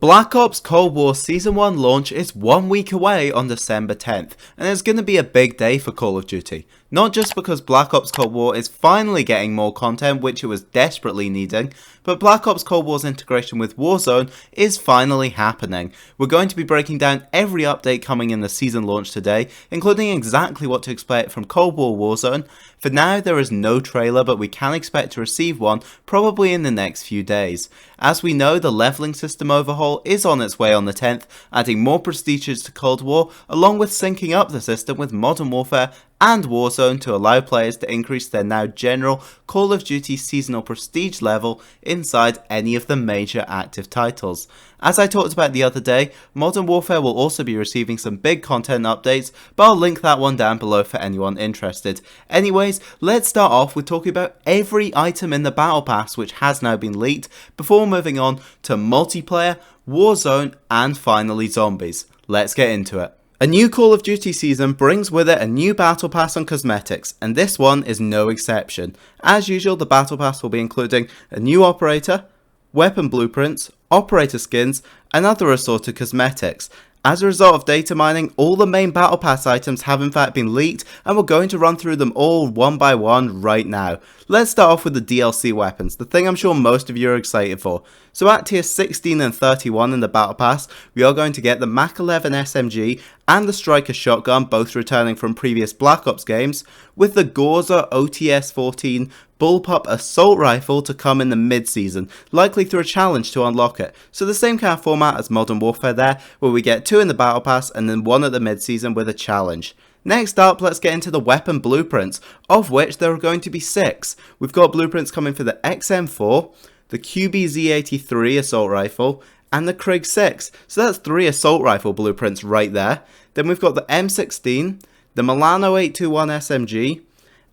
Black Ops Cold War Season 1 launch is 1 week away on December 10th, and it's going to be a big day for Call of Duty. Not just because Black Ops Cold War is finally getting more content, which it was desperately needing, but Black Ops Cold War's integration with Warzone is finally happening. We're going to be breaking down every update coming in the season launch today, including exactly what to expect from Cold War Warzone. For now, there is no trailer, but we can expect to receive one probably in the next few days. As we know, the leveling system overhaul is on its way on the 10th, adding more prestiges to Cold War, along with syncing up the system with Modern Warfare and Warzone to allow players to increase their now general Call of Duty seasonal prestige level inside any of the major active titles. As I talked about the other day, Modern Warfare will also be receiving some big content updates, but I'll link that one down below for anyone interested. Anyways, let's start off with talking about every item in the Battle Pass which has now been leaked, before moving on to multiplayer, Warzone, and finally zombies. Let's get into it. A new Call of Duty season brings with it a new Battle Pass and cosmetics, and this one is no exception. As usual, the Battle Pass will be including a new operator, weapon blueprints, operator skins, and other assorted cosmetics. As a result of data mining, all the main Battle Pass items have in fact been leaked, and we're going to run through them all one by one right now. Let's start off with the DLC weapons, the thing I'm sure most of you are excited for. So at tier 16 and 31 in the Battle Pass, we are going to get the Mach 11 SMG and the Striker Shotgun, both returning from previous Black Ops games, with the Gorza OTS-14 Bullpup Assault Rifle to come in the mid-season, likely through a challenge to unlock it. So the same kind of format as Modern Warfare there, where we get 2 in the Battle Pass and then 1 at the mid-season with a challenge. Next up, let's get into the weapon blueprints, of which there are going to be 6. We've got blueprints coming for the XM4, the QBZ-83 Assault Rifle, and the Krig 6. So that's 3 assault rifle blueprints right there. Then we've got the M16, the Milano 821 SMG,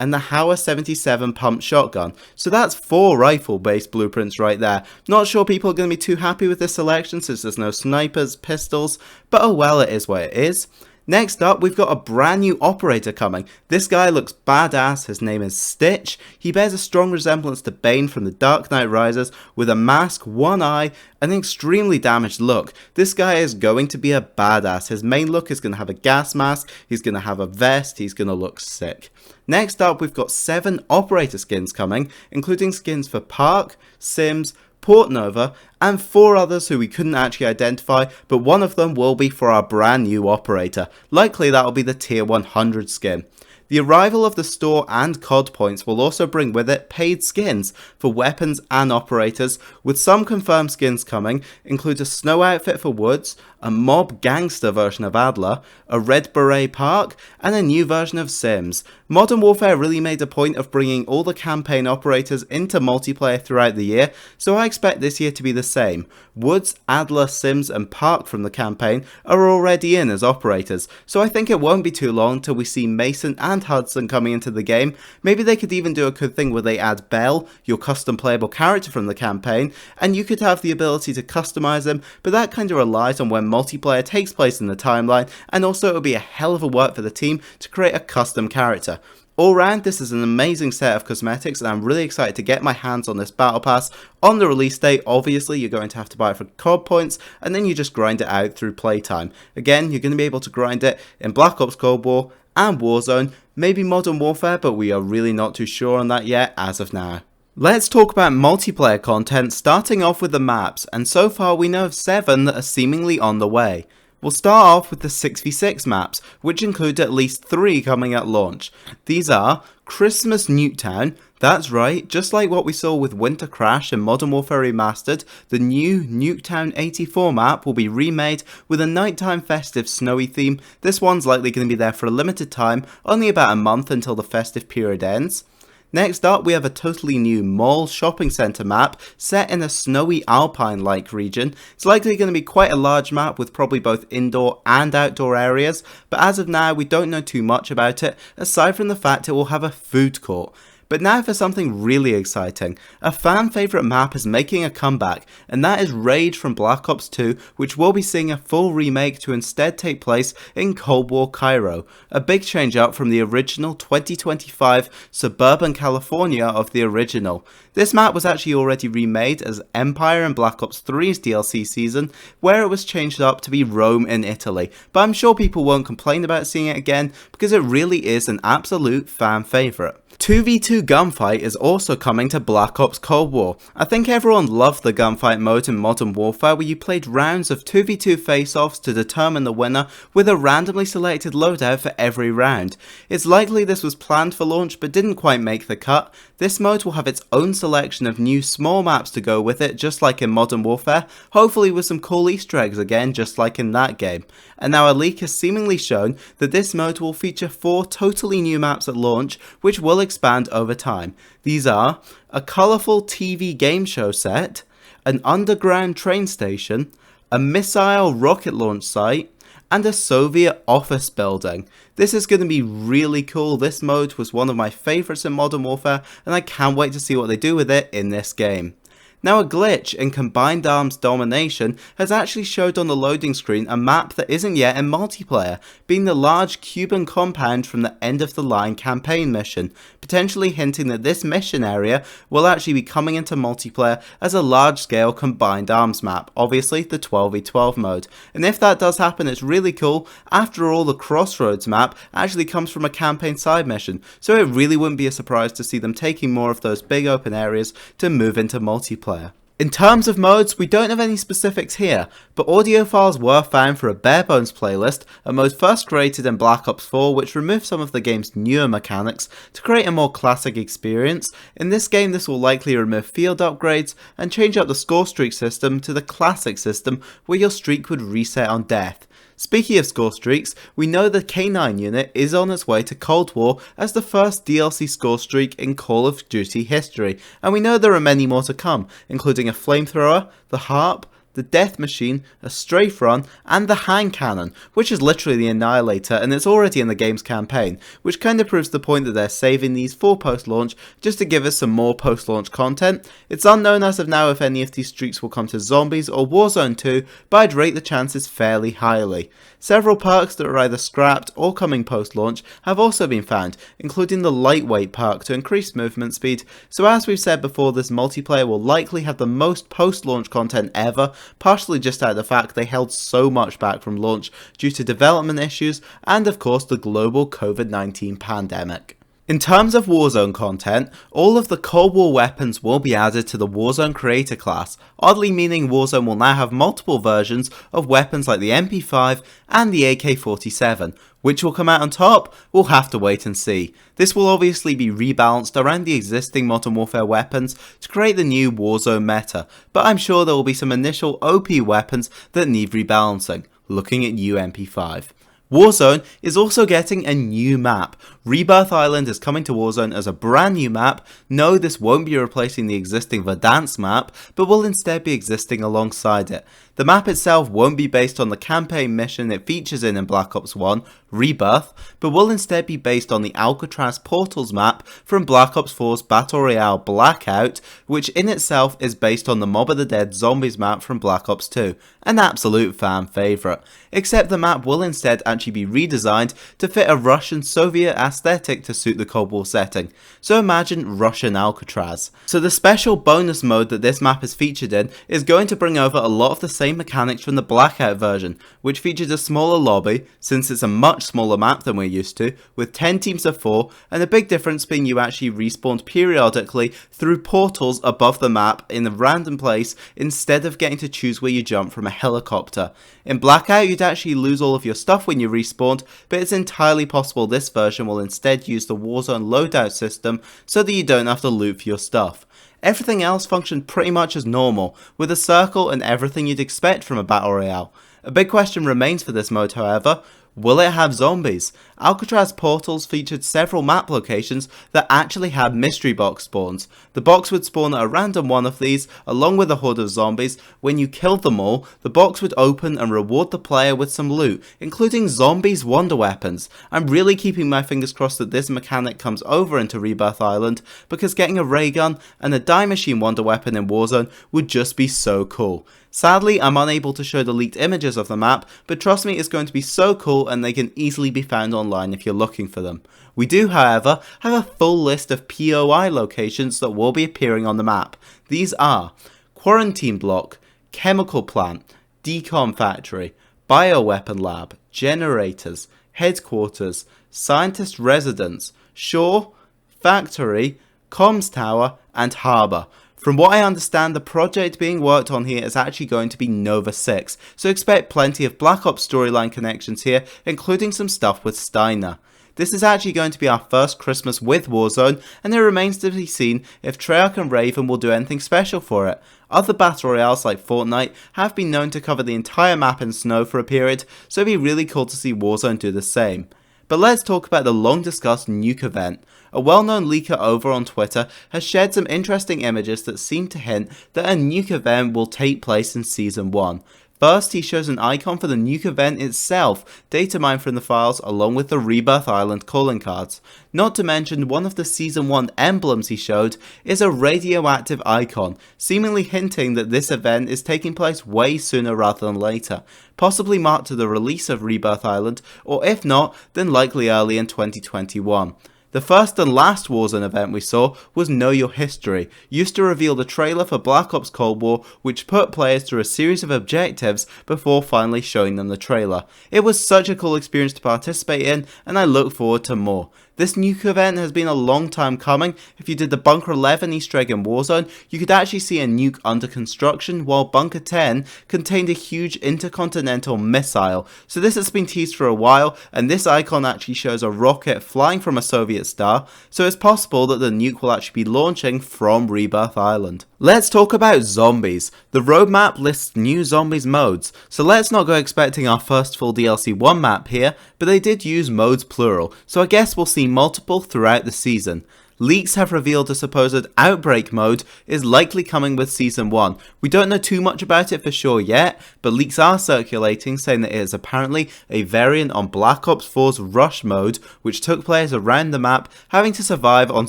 and the Hauer 77 pump shotgun. So that's 4 rifle based blueprints right there. Not sure people are going to be too happy with this selection since there's no snipers, pistols, but oh well, it is what it is. Next up, we've got a brand new operator coming. This guy looks badass. His name is Stitch. He bears a strong resemblance to Bane from The Dark Knight Rises, with a mask, one eye, and an extremely damaged look. This guy is going to be a badass. His main look is going to have a gas mask, he's going to have a vest, he's going to look sick. Next up, we've got 7 operator skins coming, including skins for Park, Sims, Port Nova, and 4 others who we couldn't actually identify, but one of them will be for our brand new operator. Likely that will be the tier 100 skin. The arrival of the store and COD points will also bring with it paid skins for weapons and operators, with some confirmed skins coming, include a snow outfit for Woods, a mob gangster version of Adler, a red beret Park, and a new version of Sims. Modern Warfare really made a point of bringing all the campaign operators into multiplayer throughout the year, so I expect this year to be the same. Woods, Adler, Sims, and Park from the campaign are already in as operators, so I think it won't be too long till we see Mason and Hudson coming into the game. Maybe they could even do a good thing where they add Bell, your custom playable character from the campaign, and you could have the ability to customize them, but that kind of relies on when multiplayer takes place in the timeline, and also it would be a hell of a work for the team to create a custom character. All round, this is an amazing set of cosmetics, and I'm really excited to get my hands on this Battle Pass on the release date. Obviously, you're going to have to buy it for COD points, and then you just grind it out through playtime. Again, you're going to be able to grind it in Black Ops Cold War and Warzone, maybe Modern Warfare, but we are really not too sure on that yet as of now. Let's talk about multiplayer content, starting off with the maps, and so far we know of 7 that are seemingly on the way. We'll start off with the 6v6 maps, which include at least 3 coming at launch. These are Christmas Nuketown, that's right, just like what we saw with Winter Crash and Modern Warfare Remastered, the new Nuketown 84 map will be remade with a nighttime festive snowy theme. This one's likely going to be there for a limited time, only about a month until the festive period ends. Next up, we have a totally new mall shopping centre map set in a snowy alpine-like region. It's likely going to be quite a large map with probably both indoor and outdoor areas, but as of now we don't know too much about it, aside from the fact it will have a food court. But now for something really exciting. A fan favourite map is making a comeback, and that is Raid from Black Ops 2, which will be seeing a full remake to instead take place in Cold War Cairo, a big change up from the original 2025 suburban California of the original. This map was actually already remade as Empire in Black Ops 3's DLC season, where it was changed up to be Rome in Italy, but I'm sure people won't complain about seeing it again because it really is an absolute fan favourite. 2v2 Gunfight is also coming to Black Ops Cold War. I think everyone loved the Gunfight mode in Modern Warfare where you played rounds of 2v2 face-offs to determine the winner with a randomly selected loadout for every round. It's likely this was planned for launch but didn't quite make the cut. This mode will have its own selection of new small maps to go with it, just like in Modern Warfare, hopefully with some cool Easter eggs again, just like in that game. And now a leak has seemingly shown that this mode will feature 4 totally new maps at launch, which will expand over time. These are a colourful TV game show set, an underground train station, a missile rocket launch site, and a Soviet office building. This is going to be really cool. This mode was one of my favourites in Modern Warfare, and I can't wait to see what they do with it in this game. Now a glitch in Combined Arms Domination has actually showed on the loading screen a map that isn't yet in multiplayer, being the large Cuban compound from the End of the Line campaign mission, potentially hinting that this mission area will actually be coming into multiplayer as a large scale Combined Arms map, obviously the 12v12 mode. And if that does happen, it's really cool. After all, the Crossroads map actually comes from a campaign side mission, so it really wouldn't be a surprise to see them taking more of those big open areas to move into multiplayer. In terms of modes, we don't have any specifics here, but audio files were found for a Barebones playlist, a mode first created in Black Ops 4 which removed some of the game's newer mechanics to create a more classic experience. In this game this will likely remove field upgrades and change up the score streak system to the classic system where your streak would reset on death. Speaking of score streaks, we know the K9 unit is on its way to Cold War as the first DLC score streak in Call of Duty history, and we know there are many more to come, including a flamethrower, the harp, the death machine, a strafe run, and the hand cannon, which is literally the Annihilator, and it's already in the game's campaign, which kinda proves the point that they're saving these for post-launch just to give us some more post-launch content. It's unknown as of now if any of these streaks will come to Zombies or Warzone 2, but I'd rate the chances fairly highly. Several perks that are either scrapped or coming post-launch have also been found, including the lightweight perk to increase movement speed, so as we've said before, this multiplayer will likely have the most post-launch content ever, partially just out of the fact they held so much back from launch due to development issues and of course the global COVID-19 pandemic. In terms of Warzone content, all of the Cold War weapons will be added to the Warzone Creator class, oddly meaning Warzone will now have multiple versions of weapons like the MP5 and the AK-47. Which will come out on top? We'll have to wait and see. This will obviously be rebalanced around the existing Modern Warfare weapons to create the new Warzone meta, but I'm sure there will be some initial OP weapons that need rebalancing, looking at UMP5. Warzone is also getting a new map. Rebirth Island is coming to Warzone as a brand new map. No, this won't be replacing the existing Verdansk map, but will instead be existing alongside it. The map itself won't be based on the campaign mission it features in Black Ops 1, Rebirth, but will instead be based on the Alcatraz Portals map from Black Ops 4's Battle Royale Blackout, which in itself is based on the Mob of the Dead Zombies map from Black Ops 2, an absolute fan favourite. Except the map will instead actually be redesigned to fit a Russian-Soviet aesthetic to suit the Cold War setting, so imagine Russian Alcatraz. So the special bonus mode that this map is featured in is going to bring over a lot of the same mechanics from the Blackout version, which features a smaller lobby, since it's a much smaller map than we're used to, with 10 teams of 4, and the big difference being you actually respawned periodically through portals above the map in a random place instead of getting to choose where you jump from a helicopter. In Blackout you'd actually lose all of your stuff when you respawned, but it's entirely possible this version will instead use the Warzone loadout system so that you don't have to loot for your stuff. Everything else functioned pretty much as normal, with a circle and everything you'd expect from a battle royale. A big question remains for this mode, however. Will it have zombies? Alcatraz Portals featured several map locations that actually had mystery box spawns. The box would spawn at a random one of these, along with a horde of zombies. When you killed them all, the box would open and reward the player with some loot, including zombies' wonder weapons. I'm really keeping my fingers crossed that this mechanic comes over into Rebirth Island, because getting a ray gun and a die machine wonder weapon in Warzone would just be so cool. Sadly, I'm unable to show the leaked images of the map, but trust me, it's going to be so cool and they can easily be found online if you're looking for them. We do, however, have a full list of POI locations that will be appearing on the map. These are Quarantine Block, Chemical Plant, Decom Factory, Bioweapon Lab, Generators, Headquarters, Scientist Residence, Shore, Factory, Comms Tower, and Harbour. From what I understand, the project being worked on here is actually going to be Nova 6, so expect plenty of Black Ops storyline connections here, including some stuff with Steiner. This is actually going to be our first Christmas with Warzone, and it remains to be seen if Treyarch and Raven will do anything special for it. Other battle royales like Fortnite have been known to cover the entire map in snow for a period, so it'd be really cool to see Warzone do the same. But let's talk about the long discussed Nuke Event. A well-known leaker over on Twitter has shared some interesting images that seem to hint that a Nuke Event will take place in Season 1. First, he shows an icon for the Nuke Event itself, data mined from the files along with the Rebirth Island calling cards. Not to mention, one of the Season 1 emblems he showed is a radioactive icon, seemingly hinting that this event is taking place way sooner rather than later, possibly marked to the release of Rebirth Island, or if not, then likely early in 2021. The first and last Warzone event we saw was Know Your History, used to reveal the trailer for Black Ops Cold War, which put players through a series of objectives before finally showing them the trailer. It was such a cool experience to participate in, and I look forward to more. This Nuke event has been a long time coming. If you did the Bunker 11 Easter egg in Warzone, you could actually see a nuke under construction, while Bunker 10 contained a huge intercontinental missile. So this has been teased for a while, and this icon actually shows a rocket flying from a Soviet star, so it's possible that the nuke will actually be launching from Rebirth Island. Let's talk about zombies. The roadmap lists new zombies modes, so let's not go expecting our first full DLC 1 map here, but they did use modes plural, so I guess we'll see multiple throughout the season. Leaks have revealed a supposed Outbreak mode is likely coming with Season 1. We don't know too much about it for sure yet, but leaks are circulating saying that it is apparently a variant on Black Ops 4's Rush mode, which took players around the map having to survive on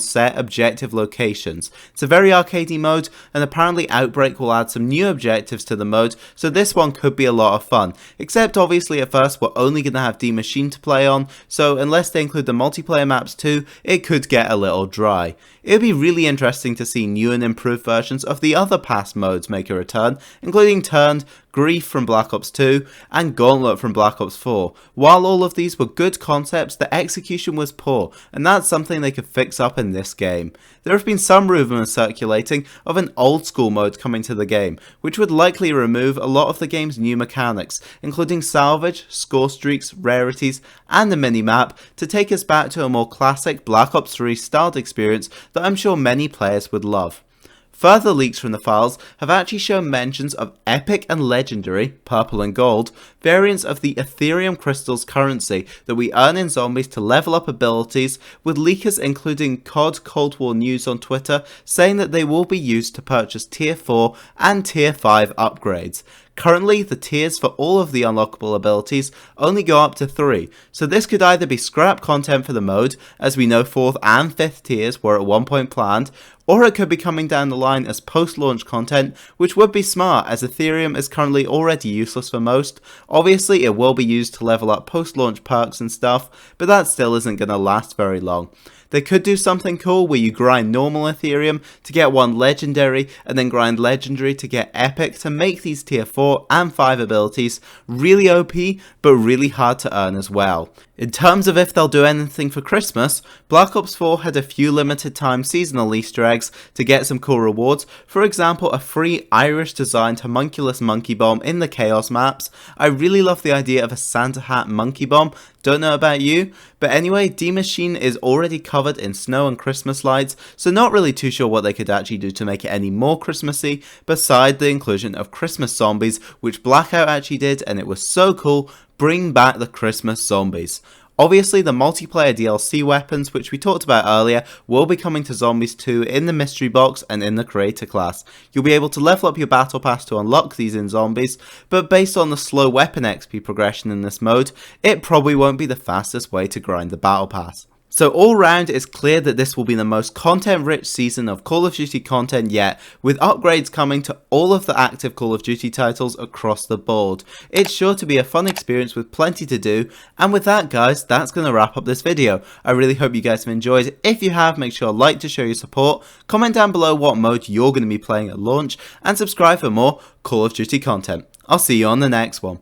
set objective locations. It's a very arcadey mode, and apparently Outbreak will add some new objectives to the mode, so this one could be a lot of fun. Except obviously at first we're only going to have D Machine to play on, so unless they include the multiplayer maps too, it could get a little dry. It would be really interesting to see new and improved versions of the other past modes make a return, including Turned, Grief from Black Ops 2, and Gauntlet from Black Ops 4. While all of these were good concepts, the execution was poor, and that's something they could fix up in this game. There have been some rumours circulating of an old school mode coming to the game, which would likely remove a lot of the game's new mechanics, including salvage, score streaks, rarities, and the minimap, to take us back to a more classic Black Ops 3 styled experience that I'm sure many players would love. Further leaks from the files have actually shown mentions of epic and legendary, purple and gold, variants of the Ethereum Crystals currency that we earn in zombies to level up abilities, with leakers including COD Cold War News on Twitter saying that they will be used to purchase Tier 4 and Tier 5 upgrades. Currently, the tiers for all of the unlockable abilities only go up to 3, so this could either be scrap content for the mode, as we know 4th and 5th tiers were at one point planned, or it could be coming down the line as post-launch content, which would be smart as Ethereum is currently already useless for most. Obviously, it will be used to level up post-launch perks and stuff, but that still isn't going to last very long. They could do something cool where you grind normal Ethereum to get one legendary, and then grind legendary to get epic to make these tier 4 and 5 abilities really OP, but really hard to earn as well. In terms of if they'll do anything for Christmas, Black Ops 4 had a few limited time seasonal Easter eggs to get some cool rewards, for example a free Irish designed homunculus monkey bomb in the Chaos maps. I really love the idea of a Santa hat monkey bomb, don't know about you, but anyway, D-Machine is already covered in snow and Christmas lights, so not really too sure what they could actually do to make it any more Christmassy, beside the inclusion of Christmas zombies, which Blackout actually did, and it was so cool. Bring back the Christmas zombies. Obviously, the multiplayer DLC weapons, which we talked about earlier, will be coming to Zombies 2 in the mystery box and in the creator class. You'll be able to level up your battle pass to unlock these in Zombies, but based on the slow weapon XP progression in this mode, it probably won't be the fastest way to grind the battle pass. So all round, it's clear that this will be the most content-rich season of Call of Duty content yet, with upgrades coming to all of the active Call of Duty titles across the board. It's sure to be a fun experience with plenty to do, and with that guys, that's going to wrap up this video. I really hope you guys have enjoyed. If you have, make sure to like to show your support, comment down below what mode you're going to be playing at launch, and subscribe for more Call of Duty content. I'll see you on the next one.